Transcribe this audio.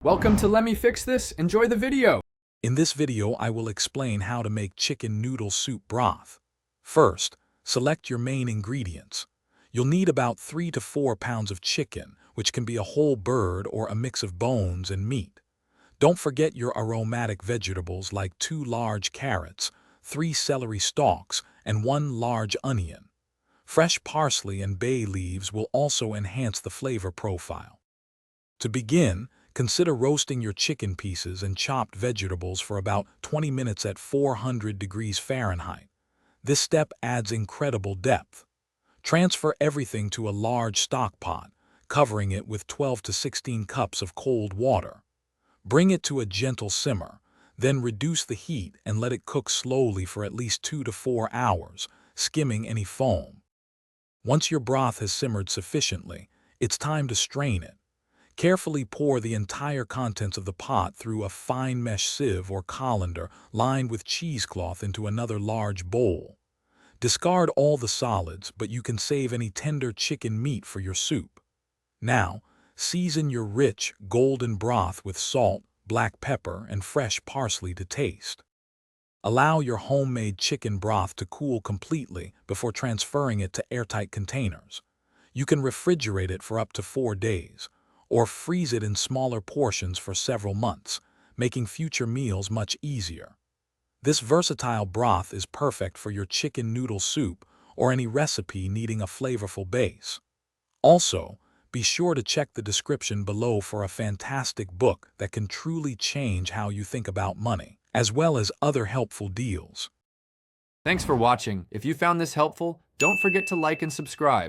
Welcome to Let Me Fix This. Enjoy the video. In this video, I will explain how to make chicken noodle soup broth. First, select your main ingredients. You'll need about 3 to 4 pounds of chicken, which can be a whole bird or a mix of bones and meat. Don't forget your aromatic vegetables like 2 large carrots, 3 celery stalks, and 1 large onion. Fresh parsley and bay leaves will also enhance the flavor profile. To begin, consider roasting your chicken pieces and chopped vegetables for about 20 minutes at 400 degrees Fahrenheit. This step adds incredible depth. Transfer everything to a large stock pot, covering it with 12 to 16 cups of cold water. Bring it to a gentle simmer, then reduce the heat and let it cook slowly for at least 2 to 4 hours, skimming any foam. Once your broth has simmered sufficiently, it's time to strain it. Carefully pour the entire contents of the pot through a fine mesh sieve or colander lined with cheesecloth into another large bowl. Discard all the solids, but you can save any tender chicken meat for your soup. Now, season your rich, golden broth with salt, black pepper, and fresh parsley to taste. Allow your homemade chicken broth to cool completely before transferring it to airtight containers. You can refrigerate it for up to 4 days, or freeze it in smaller portions for several months, making future meals much easier. This versatile broth is perfect for your chicken noodle soup or any recipe needing a flavorful base. Also, be sure to check the description below for a fantastic book that can truly change how you think about money, as well as other helpful deals. Thanks for watching. If you found this helpful, don't forget to like and subscribe.